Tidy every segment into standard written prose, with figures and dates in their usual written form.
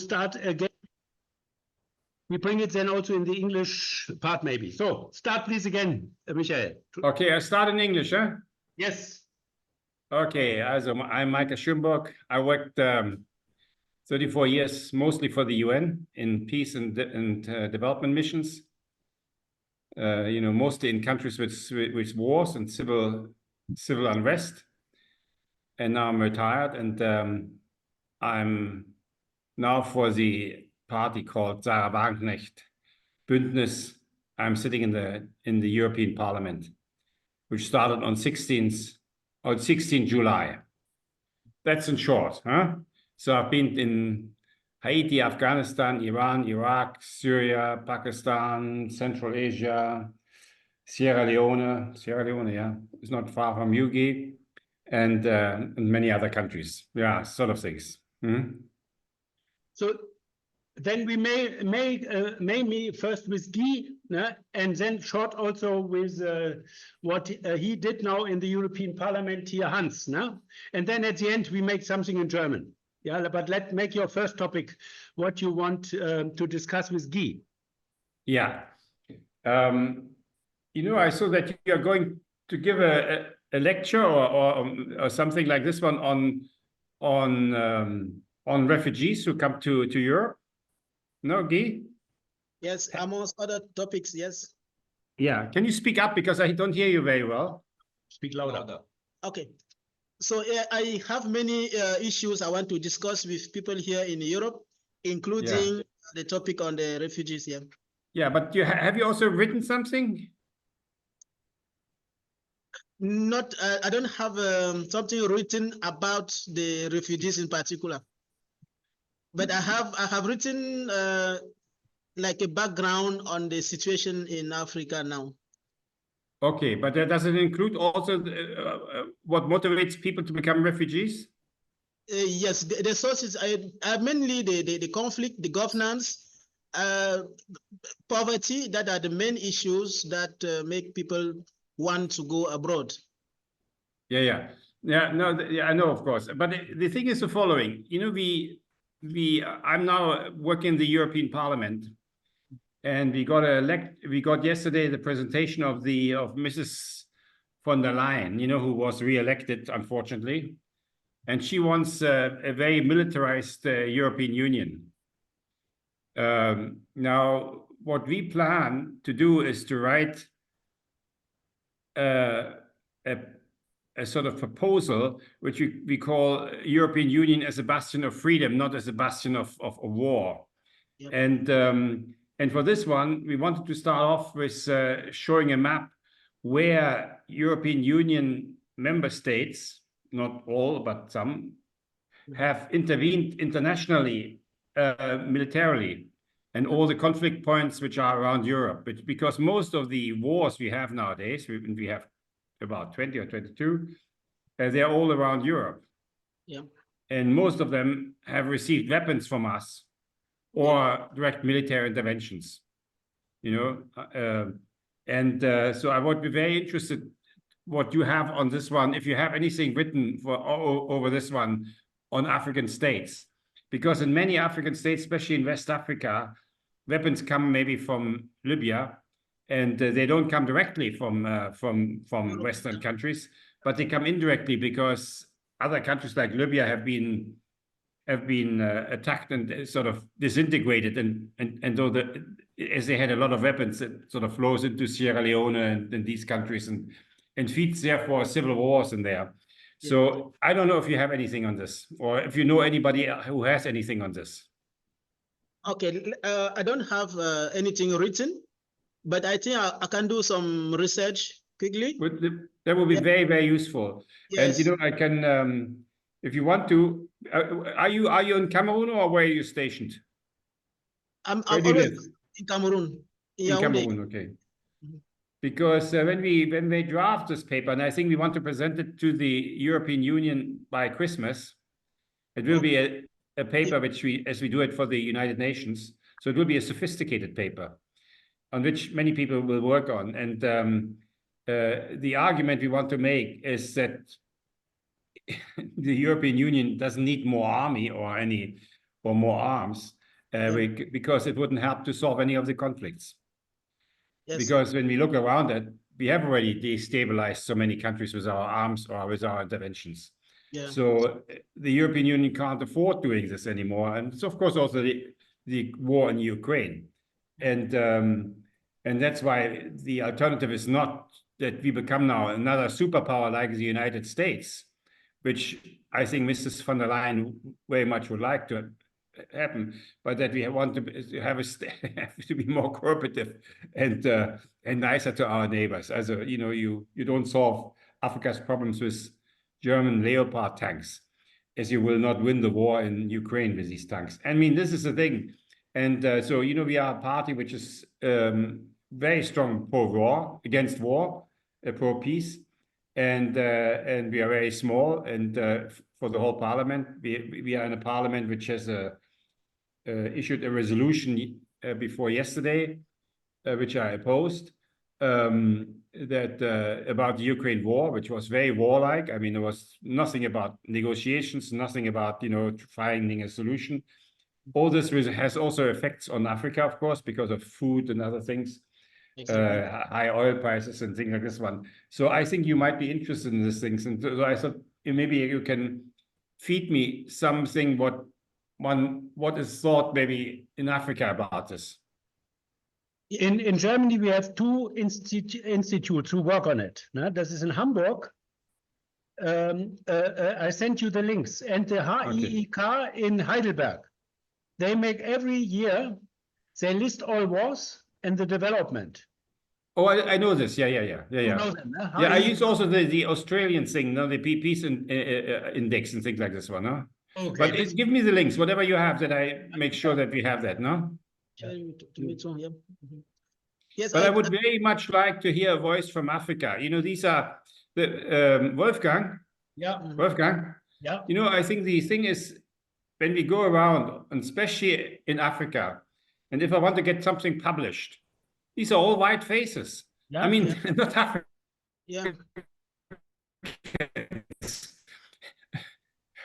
start again. We bring it then also in the English part, maybe. So start please again, Michael. Okay, I start in English, huh? Yes. Okay, also I'm Michael Schönberg. I worked 34 years mostly for the UN in peace and development missions. Mostly in countries with wars and civil unrest. And now I'm retired, and I'm now for the party called Sarah Wagenknecht Bündnis. I'm sitting in the European Parliament, which started on 16 July. That's in short, huh? So I've been in Haiti, Afghanistan, Iran, Iraq, Syria, Pakistan, Central Asia, Sierra Leone, yeah, it's not far from Yugi, and many other countries. Yeah, sort of things. Mm-hmm. So then we may first with Guy, and then short also with what he did now in the European Parliament here, Hans. No? And then at the end we make something in German. Yeah, but let's make your first topic what you want to discuss with Guy. Yeah. I saw that you are going to give a lecture or something like this one on refugees who come to Europe. No, Guy? Yes, amongst other topics, yes. Yeah, can you speak up because I don't hear you very well? Speak louder. Okay. So I have many issues I want to discuss with people here in Europe, including the topic on the refugees here. Yeah, but have you also written something? Not, I don't have something written about the refugees in particular, but I have written like a background on the situation in Africa now. Okay, but does it include also what motivates people to become refugees? Yes, the sources are mainly the conflict, the governance, poverty, that are the main issues that make people want to go abroad. Yeah, no, I know, of course. But the thing is the following. I'm now working in the European Parliament, and we got yesterday the presentation of Mrs. von der Leyen, who was re-elected, unfortunately, and she wants a very militarized European Union. Now, what we plan to do is to write a sort of proposal which we call European Union as a bastion of freedom, not as a bastion of war. Yep. And for this one, we wanted to start off with showing a map where European Union member states, not all, but some, have intervened internationally, militarily, and all the conflict points which are around Europe. Because most of the wars we have nowadays, we have about 20 or 22, they're all around Europe. Yeah. And most of them have received weapons from us or direct military interventions, so I would be very interested what you have on this one, if you have anything written over this one on African states, because in many African states, especially in West Africa, weapons come maybe from Libya, and they don't come directly from Western countries, but they come indirectly because other countries like Libya have been attacked and sort of disintegrated, and though as they had a lot of weapons, it sort of flows into Sierra Leone and these countries and feeds therefore civil wars in there. So I don't know if you have anything on this, or if you know anybody who has anything on this. Okay, I don't have anything written, but I think I can do some research quickly. That will be very, very useful. Yes. And I can, if you want to, are you in Cameroon, or where are you stationed? I'm always in Cameroon. In Cameroon, okay. Because when they draft this paper, and I think we want to present it to the European Union by Christmas, it will be a paper which as we do it for the United Nations, so it will be a sophisticated paper on which many people will work on. And the argument we want to make is that the European Union doesn't need more army or more arms. because it wouldn't help to solve any of the conflicts. Yes. Because when we look around it, we have already destabilized so many countries with our arms or with our interventions. Yeah. So the European Union can't afford doing this anymore. And it's, of course, also the war in Ukraine. And that's why the alternative is not that we become now another superpower like the United States, which I think Mrs. von der Leyen very much would like to happen, but that we want to have to be more cooperative and nicer to our neighbors. As you don't solve Africa's problems with German Leopard tanks, as you will not win the war in Ukraine with these tanks. I mean, this is the thing. And so, we are a party which is very strong pro-war, against war, pro-peace. And we are very small. And for the whole parliament, we are in a parliament which has issued a resolution before yesterday, which I opposed, that about the Ukraine war, which was very warlike. I mean, there was nothing about negotiations, nothing about finding a solution. All this has also effects on Africa, of course, because of food and other things, high oil prices and things like this one. So I think you might be interested in these things. And so I thought maybe you can feed me something what is thought maybe in Africa about this. In Germany, we have two institutes who work on it. This is in Hamburg. I sent you the links. And the HIIK in Heidelberg. They make every year, they list all wars and the development. Oh, I know this. Yeah. You know them, huh? Yeah, I use also the Australian thing, the peace index and things like this one, no? Okay. But give me the links, whatever you have, that I make sure that we have that, no? Yes, but I would very much like to hear a voice from Africa. These are the Wolfgang. Yeah. Wolfgang. Yeah. I think the thing is, when we go around, and especially in Africa, and if I want to get something published, these are all white faces. Yeah, I mean, not Africa. Yeah.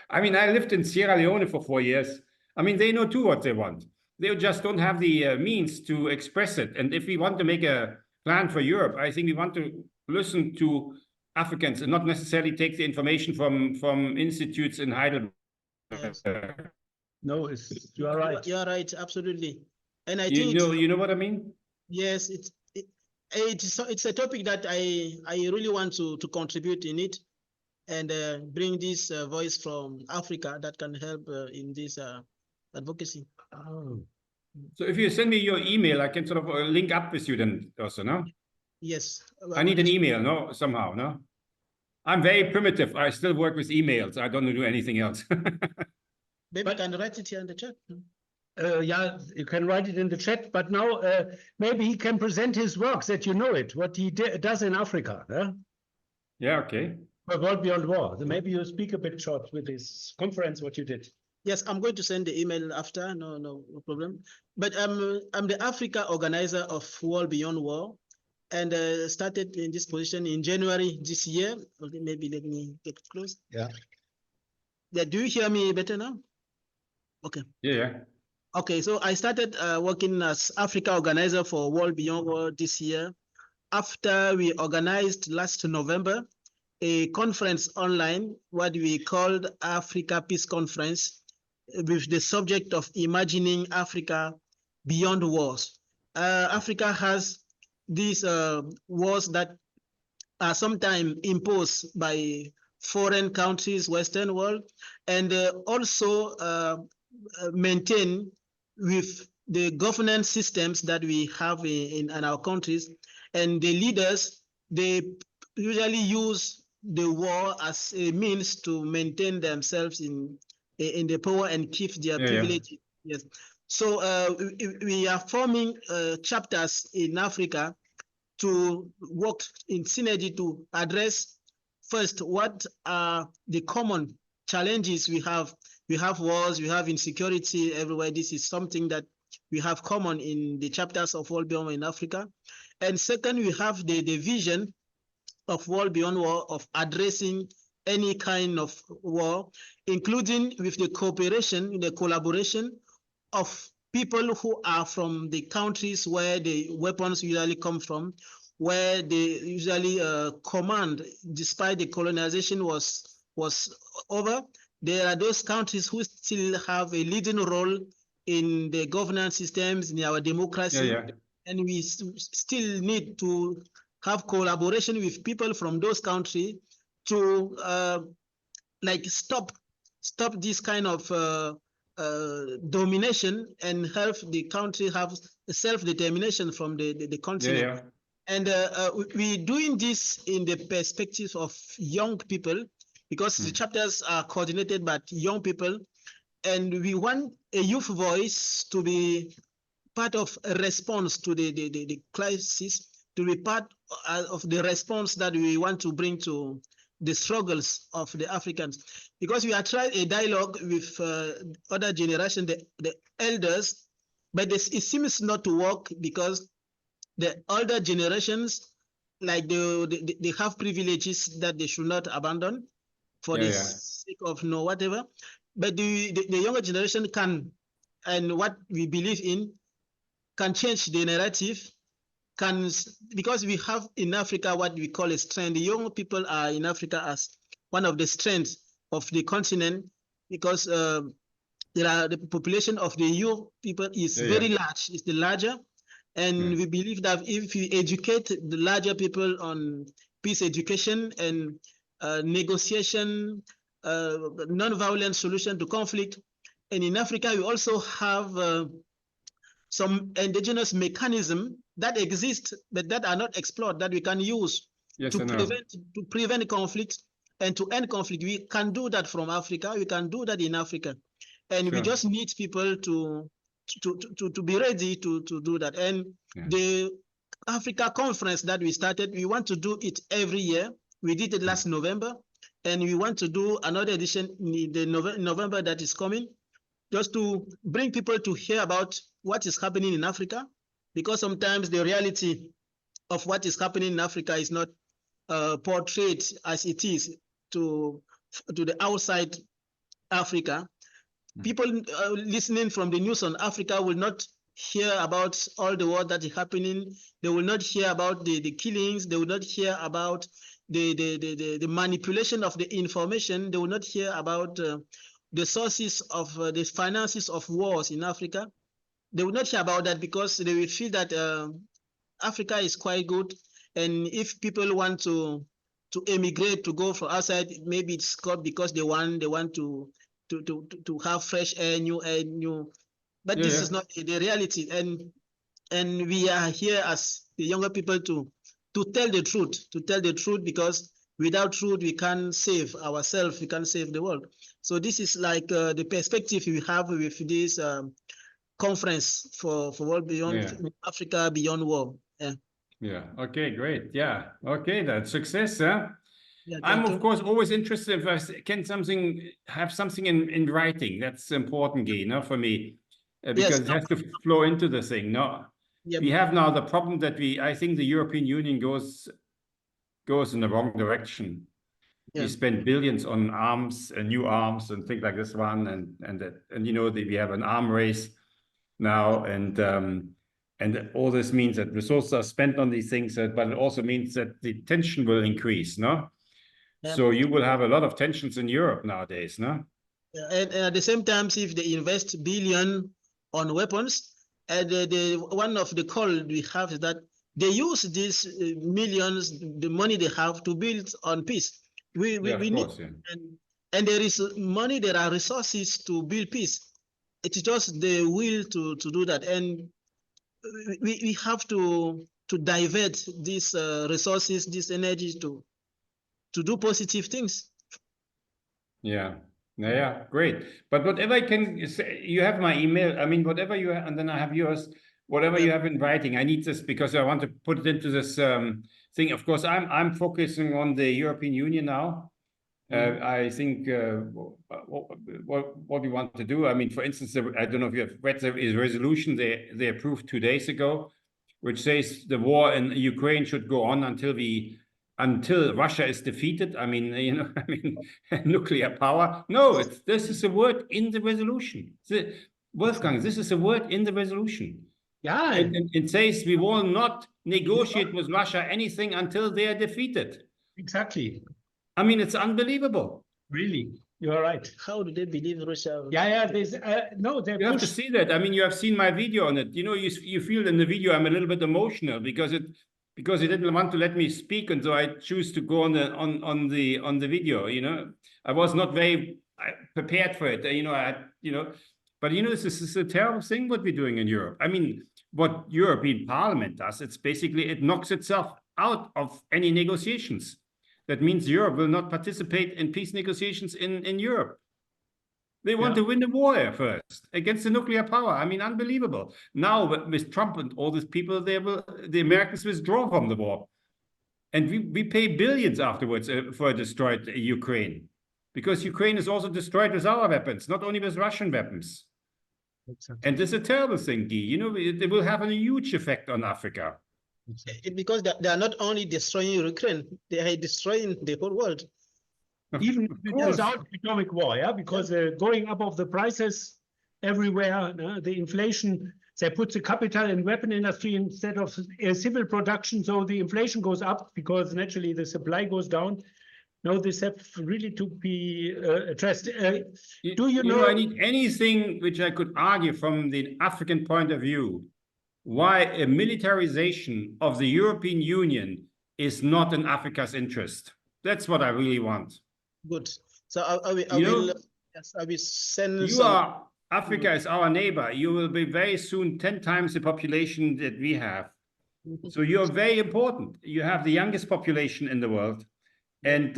I mean, I lived in Sierra Leone for 4 years. I mean, they know too what they want. They just don't have the means to express it. And if we want to make a plan for Europe, I think we want to listen to Africans and not necessarily take the information from institutes in Heidelberg. Yes. No, you are right. You are right, absolutely. And I you think know what I mean? Yes, it's a topic that I really want to contribute in it and bring this voice from Africa that can help in this advocacy. Oh. So if you send me your email, I can sort of link up with you then also, no? Yes. I need an email, no? Somehow, no? I'm very primitive. I still work with emails. I don't do anything else. Maybe I can write it here in the chat. Yeah, you can write it in the chat, but now maybe he can present his works that what he does in Africa. Yeah, okay. For World Beyond War. So maybe you speak a bit short with this conference, what you did. Yes, I'm going to send the email after, no problem. But I'm the Africa organizer of World Beyond War and started in this position in January this year. Okay, maybe let me get close. Yeah. Yeah, do you hear me better now? Okay. Yeah. Okay, so I started working as Africa organizer for World Beyond War this year after we organized last November a conference online, what we called Africa Peace Conference, with the subject of imagining Africa beyond wars. Africa has these wars that are sometimes imposed by foreign countries, Western world, and also maintain with the governance systems that we have in our countries. And the leaders, they usually use the war as a means to maintain themselves in the power and keep their privilege. Yes. So we are forming chapters in Africa to work in synergy to address first what are the common challenges we have. We have wars, we have insecurity everywhere. This is something that we have common in the chapters of World Beyond War in Africa. And second, we have the vision of World Beyond War of addressing any kind of war, including with the cooperation, the collaboration of people who are from the countries where the weapons usually come from, where they usually command, despite the colonization was over. There are those countries who still have a leading role in the governance systems, in our democracy, and we still need to have collaboration with people from those countries to like stop this kind of domination and help the country have self-determination from the continent. And we're doing this in the perspective of young people, because the chapters are coordinated by young people, and we want a youth voice to be part of a response to the crisis, to be part of the response that we want to bring to the struggles of the Africans. Because we are trying a dialogue with other generation, the elders, but it seems not to work, because the older generations, like they have privileges that they should not abandon for the sake of whatever. But the younger generation can, and what we believe in, can change the narrative, because we have in Africa what we call a strength. The young people are in Africa as one of the strengths of the continent, because the population of the young people is very large, it's the larger. And we believe that if we educate the larger people on peace education and negotiation, non-violent solution to conflict, and in Africa we also have some indigenous mechanism that exist but that are not explored, that we can use to prevent conflict and to end conflict. We can do that from Africa. We can do that in Africa, and we just need people to be ready to do that. And the Africa conference that we started, we want to do it every year. We did it last November, and we want to do another edition in the November that is coming, just to bring people to hear about what is happening in Africa, because sometimes the reality of what is happening in Africa is not portrayed as it is to the outside Africa. People listening from the news on Africa will not hear about all the war that is happening. They will not hear about the killings. They will not hear about the manipulation of the information. They will not hear about the sources of the finances of wars in Africa. They will not hear about that, because they will feel that Africa is quite good. And if people want to emigrate, to go from outside, maybe it's because they want to have fresh air, new air, but this is not the reality. And we are here as the younger people to tell the truth, because without truth we can't save ourselves, we can't save the world. So this is like the perspective we have with this conference for World Beyond Africa Beyond War. Okay, great. Okay, that's success. I'm of course always interested if I can have something in writing. That's important, Guy, for me, because it has to flow into the thing. We have now the problem that I think the European Union goes in the wrong direction. We spend billions on arms and new arms and things like this one, and we have an arm race now, and all this means that resources are spent on these things, but it also means that the tension will increase, So you will have a lot of tensions in Europe nowadays, And at the same time, if they invest billion on weapons, and one of the call we have is that they use these millions, the money they have, to build on peace. We need, and there is money, there are resources to build peace. It's just the will to do that, and we have to divert these resources, these energies to do positive things. Great. But whatever I can say, you have my email. I mean, whatever you have, and then I have yours. Whatever you have in writing, I need this because I want to put it into this thing. Of course, I'm focusing on the European Union now. I think what we want to do. I mean, for instance, I don't know if you have read the resolution they approved 2 days ago, which says the war in Ukraine should go on until Russia is defeated. I mean, nuclear power. No, this is a word in the resolution. Wolfgang, this is a word in the resolution. Yeah, It says we will not negotiate with Russia anything until they are defeated. exactly. I mean, it's unbelievable. Really, you're right. How do they believe Russia? Yeah, there's no, they You have to push. see that. I mean, you have seen my video on it. You know, you feel in the video I'm a little bit emotional because he didn't want to let me speak, and so I choose to go on the video. You know, I was not very prepared for it. But this is a terrible thing what we're doing in Europe. I mean, what European Parliament does, it's basically it knocks itself out of any negotiations. That means Europe will not participate in peace negotiations in Europe. They want to win the war first against the nuclear power. I mean, unbelievable. Now with Trump and all these people, the Americans withdraw from the war. And we pay billions afterwards for a destroyed Ukraine. Because Ukraine is also destroyed with our weapons, not only with Russian weapons. Exactly. And this is a terrible thing, Guy. You know, it will have a huge effect on Africa. Because they are not only destroying Ukraine, they are destroying the whole world. Even without economic war, because going up of the prices everywhere, the inflation, they put the capital in weapon industry instead of civil production, so the inflation goes up because naturally the supply goes down. Now this have really to be addressed. Do you know? I need anything which I could argue from the African point of view, why a militarization of the European Union is not in Africa's interest. That's what I really want. Good. So I will send Africa is our neighbor. You will be very soon 10 times the population that we have. So you're very important. You have the youngest population in the world. And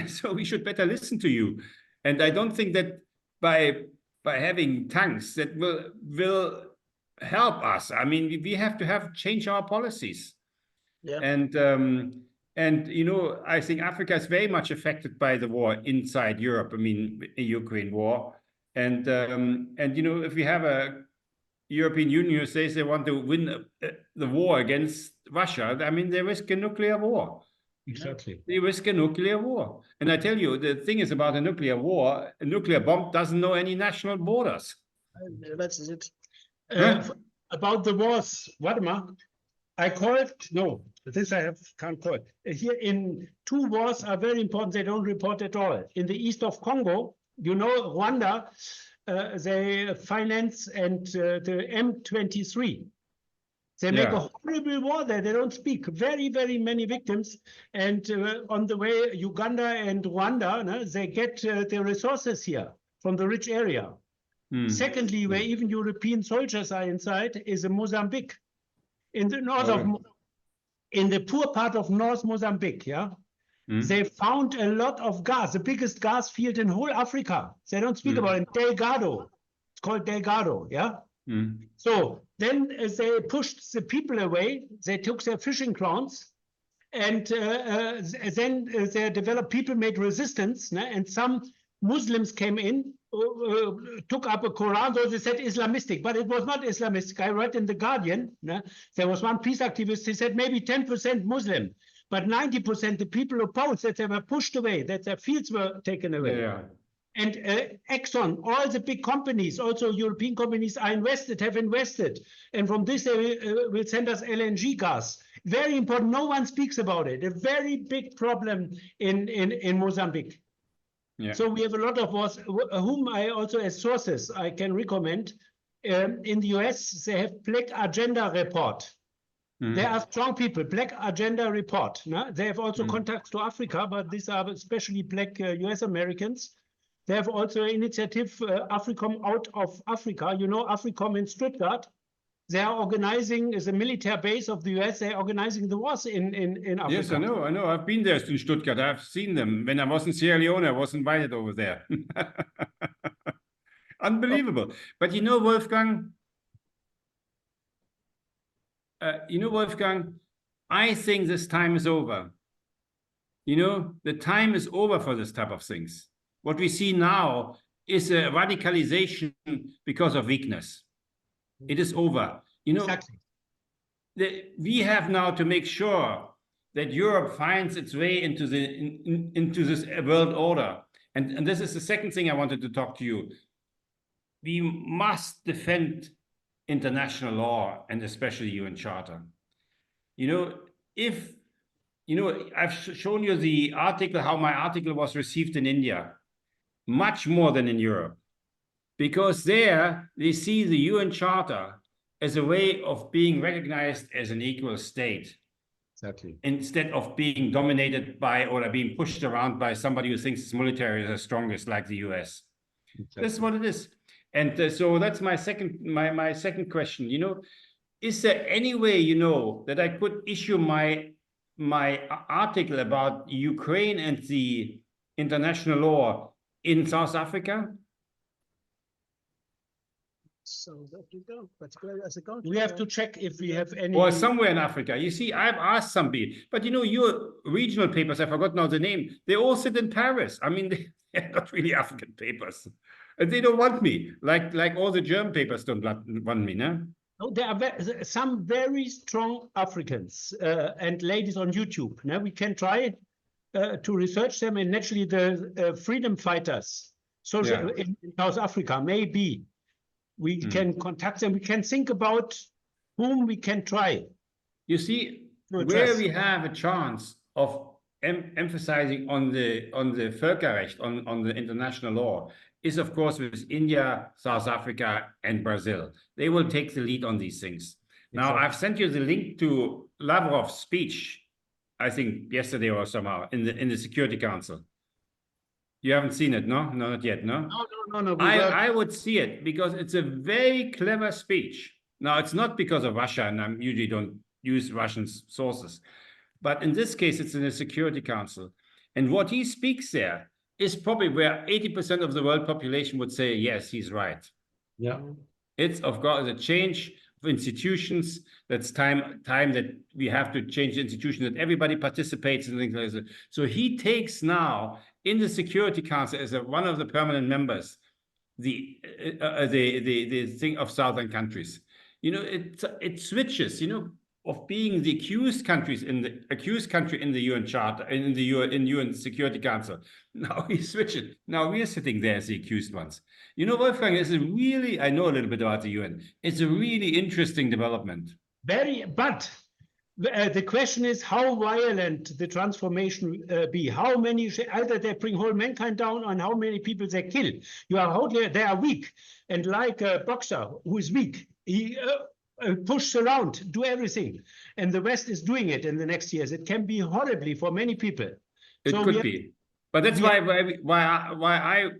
so we should better listen to you. And I don't think that by having tanks that will help us. I mean, we have to change our policies. Yeah. And I think Africa is very much affected by the war inside Europe. I mean, the Ukraine war. And if we have a European Union who says they want to win the war against Russia, I mean, they risk a nuclear war. Exactly. They risk a nuclear war. And I tell you, the thing is about a nuclear war, a nuclear bomb doesn't know any national borders. That's it. About the wars, Waldemar, I called, no, this I can't call. Here in 2 wars are very important, they don't report at all. In the east of Congo, Rwanda, they finance and the M23. They make a horrible war there. They don't speak. Very, very many victims. And on the way, Uganda and Rwanda, they get their resources here from the rich area. Secondly, where even European soldiers are inside, is in Mozambique. In the north in the poor part of North Mozambique, they found a lot of gas, the biggest gas field in whole Africa. They don't speak about it. Delgado. It's called Delgado, So then they pushed the people away. They took their fishing grounds. And then they developed, people made resistance. And some Muslims came in, took up a Quran, so they said Islamistic, but it was not Islamistic. I read in The Guardian, there was one peace activist, he said maybe 10% Muslim, but 90% the people opposed, that they were pushed away, that their fields were taken away. And Exxon, all the big companies, also European companies have invested. And from this, they will send us LNG gas. Very important, no one speaks about it. A very big problem in Mozambique. So we have a lot of wars, whom I also, as sources, I can recommend. In the US, they have Black Agenda Report. There are strong people, Black Agenda Report. They have also contacts to Africa, but these are especially Black US Americans. They have also an initiative, AFRICOM out of Africa. You know, AFRICOM in Stuttgart. They are organizing, as a military base of the US, they are organizing the wars in Africa. Yes, I know. I've been there in Stuttgart. I've seen them. When I was in Sierra Leone, I was invited over there. Unbelievable. But Wolfgang, I think this time is over. The time is over for this type of things. What we see now is a radicalization because of weakness. It is over. Exactly. We have now to make sure that Europe finds its way into this world order. And this is the second thing I wanted to talk to you. we must defend international law and especially UN Charter. You know, if, you know, I've shown you the article, how my article was received in India, much more than in Europe, because there they see the UN Charter as a way of being recognized as an equal state. Exactly. Instead of being dominated by or being pushed around by somebody who thinks its military is the strongest, like the US. Exactly. That's what it is. And so that's my second question. You know, is there any way, you know, that I could issue my article about Ukraine and the international law in South Africa? South Africa, particularly as a country. We have to check if we have any. Or somewhere in Africa. You see, I've asked some people, but you know, your regional papers, I forgot now the name, they all sit in Paris. I mean, they're not really African papers. And they don't want me, like all the German papers don't want me, no? No, there are some very strong Africans and ladies on YouTube. Now we can try to research them, and naturally the freedom fighters in South Africa, maybe we can contact them. We can think about whom we can try. You see, where we have a chance of emphasizing on the Völkerrecht, on the international law, is of course with India, South Africa, and Brazil. They will take the lead on these things. Now, I've sent you the link to Lavrov's speech, I think yesterday or somehow, in the Security Council. You haven't seen it, no? No, not yet, no? No. I would see it because it's a very clever speech. Now, it's not because of Russia, and I usually don't use Russian sources. But in this case, it's in the Security Council. And what he speaks there is probably where 80% of the world population would say, yes, he's right. Yeah. It's, of course, a change of institutions. That's time that we have to change the institution, that everybody participates in things like that. So he takes now in the Security Council as one of the permanent members, the thing of southern countries. You know, it switches, you know, of being the accused country in the UN Charter, in UN Security Council. Now he switches. Now we are sitting there as the accused ones. You know, Wolfgang, this is really, I know a little bit about the UN. It's a really interesting development. But the question is how violent the transformation be. How many, either they bring whole mankind down, and how many people they kill. They are weak, and like a boxer who is weak, he push around, do everything, and the West is doing it in the next years. It can be horribly for many people. It could be, but that's why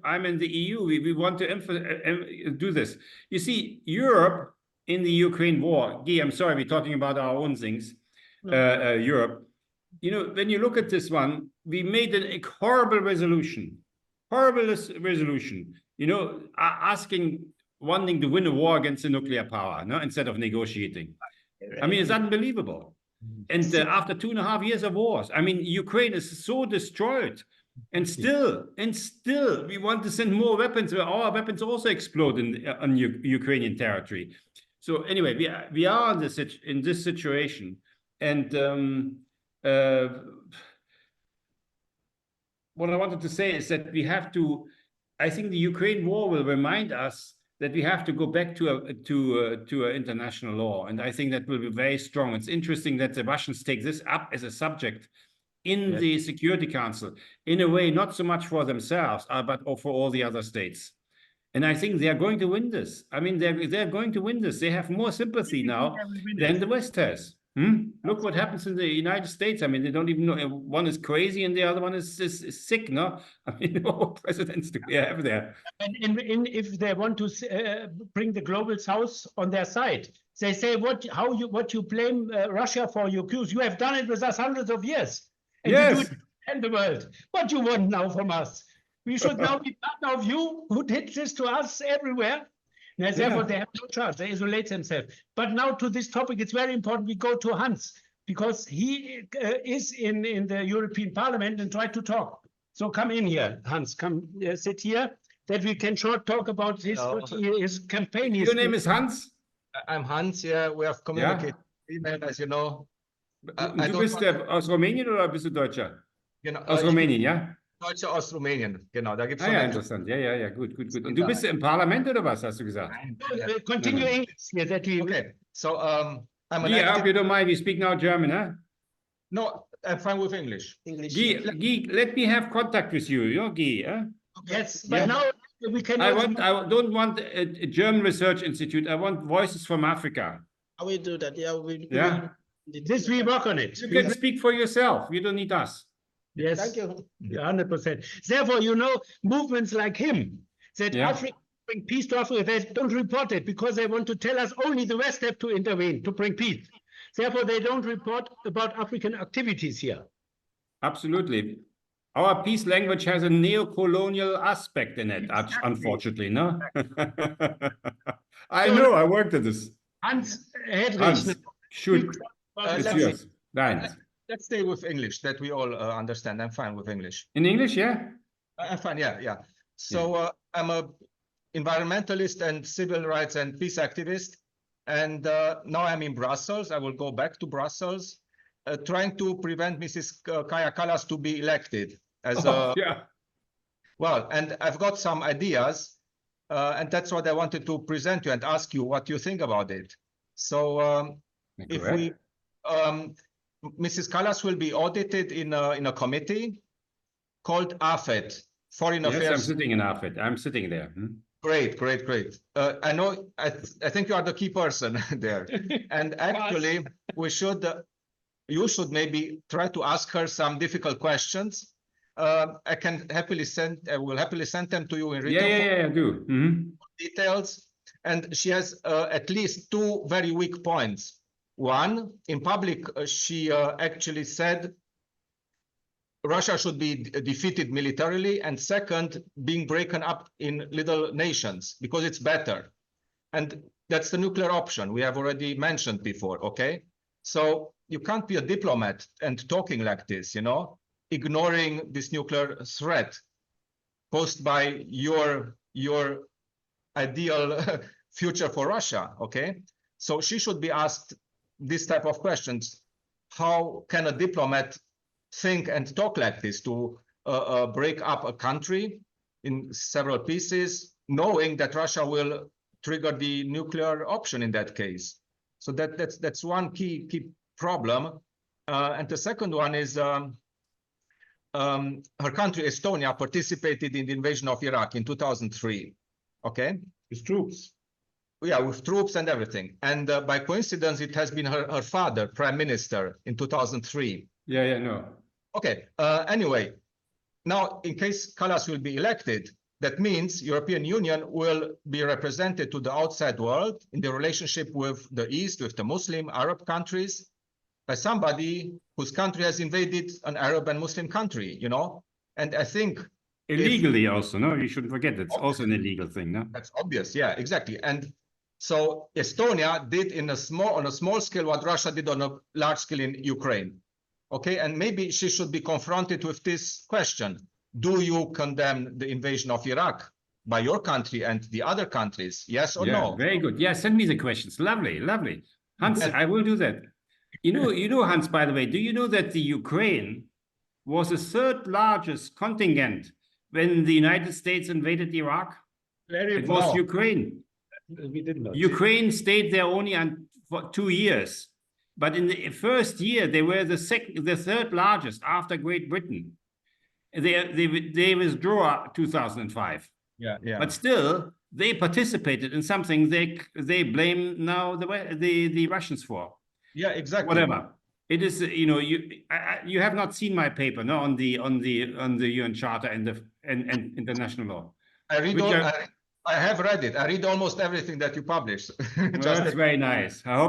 I'm in the EU. We want to do this. You see, Europe in the Ukraine war. Guy, I'm sorry, we're talking about our own things. Europe. You know, when you look at this one, we made a horrible resolution. You know, wanting to win a war against a nuclear power, no, instead of negotiating. I mean, it's unbelievable. And after 2.5 years of wars, I mean, Ukraine is so destroyed, and still, we want to send more weapons. Where our weapons also explode on Ukrainian territory. So anyway, we are in this situation, and what I wanted to say is that we have to. I think the Ukraine war will remind us that we have to go back to international law, and I think that will be very strong. It's interesting that the Russians take this up as a subject in the Security Council, in a way not so much for themselves, but for all the other states. And I think they are going to win this. I mean, they're going to win this. They have more sympathy now than the West has. Look what happens in the United States. I mean, they don't even know. One is crazy and the other one is sick, no? I mean, what presidents do we have there? And if they want to bring the global south on their side, they say, what you blame Russia for, you accuse. You have done it with us hundreds of years. And you do it in the world. What you want now from us? We should now be part of you who did this to us everywhere. Now, therefore, they have no chance. They isolate themselves. But now to this topic, it's very important we go to Hans, because he is in the European Parliament and try to talk. So come in here, Hans. Come sit here, that we can short talk about his campaign. Your name is Hans? I'm Hans, yeah. We have communicated email, as you know. Du bist aus Rumänien oder bist du Deutscher? Genau, aus Rumänien, ja? Deutsche aus Rumänien, genau, da gibt's Ah schon ja, eine- interessant. Ja, gut. Und du bist im Parlament oder was, hast du gesagt? Continue No. English. Yeah, that we Okay, so I'm an Guy, I hope active, you don't mind, we speak now German, huh? no, I'm fine with English. English. Guy, let me have contact with you, Guy. Huh? yes, but Yeah. now we can. I also- don't want a German research institute. I want voices from Africa. I will do that. Yeah, Yeah. This we work on it. You can speak for yourself. You don't need us. Yes. Thank you. 100%. Therefore, you know, movements like him, that Yeah. Africa bring peace to Africa, they don't report it because they want to tell us only the West have to intervene to bring peace. Therefore, they don't report about African activities here. Absolutely. Our peace language has a neo-colonial aspect in it, unfortunately, no? I know, I worked at this. Hans Hedrich. Hans, shoot, it's let's- yours. Nein. Let's stay with English, that we all understand. I'm fine with English. In English, yeah? I'm fine, yeah. So I'm a environmentalist and civil rights and peace activist. And now I'm in Brussels. I will go back to Brussels, trying to prevent Mrs. Kaya Kallas to be elected as Yeah. well. And I've got some ideas, and that's what I wanted to present you and ask you what you think about it. So if we, Mrs. Kallas will be audited in a committee called AFET, Foreign Yes, I'm Affairs. sitting in AFET. I'm sitting there. Great. I know, I think you are the key person there. And actually, you should maybe try to ask her some difficult questions. I will happily send them to you in written Yeah, I do. details. And she has at least two very weak points. One, in public, she actually said Russia should be defeated militarily, and second, being broken up in little nations because it's better. And that's the nuclear option we have already mentioned before, okay? So you can't be a diplomat and talking like this, ignoring this nuclear threat posed by your ideal future for Russia, okay? So she should be asked this type of questions. How can a diplomat think and talk like this to break up a country in several pieces, knowing that Russia will trigger the nuclear option in that case? So that's one key problem. And the second one is her country, Estonia, participated in the invasion of Iraq in 2003. Okay, With troops. Yeah, with troops and everything. And by coincidence, it has been her father, prime minister, in 2003. Yeah, no. Okay, anyway, now in case Kallas will be elected, that means European Union will be represented to the outside world in the relationship with the East, with the Muslim Arab countries, by somebody whose country has invaded an Arab and Muslim country, And I think Illegally also, no? You shouldn't forget, it's also an illegal thing, no? that's obvious, yeah, exactly. And so Estonia did on a small scale what Russia did on a large scale in Ukraine. Okay, and maybe she should be confronted with this question. Do you condemn the invasion of Iraq by your country and the other countries? Yes or no? Very good. Yeah, send me the questions. Lovely. Hans, I will do that. You know, Hans, by the way, do you know that the Ukraine was the third largest contingent when the United States invaded Iraq? It was Ukraine. We did not. Ukraine stayed there only for 2 years. But in the first year, they were the third largest after Great Britain. They withdrew 2005. Yeah. But still, they participated in something they blame now the Russians for. Yeah, exactly. Whatever. It is, you have not seen my paper, no, on the UN Charter and international law. I have read it. I read almost everything that you published. Well, that's very nice. I hope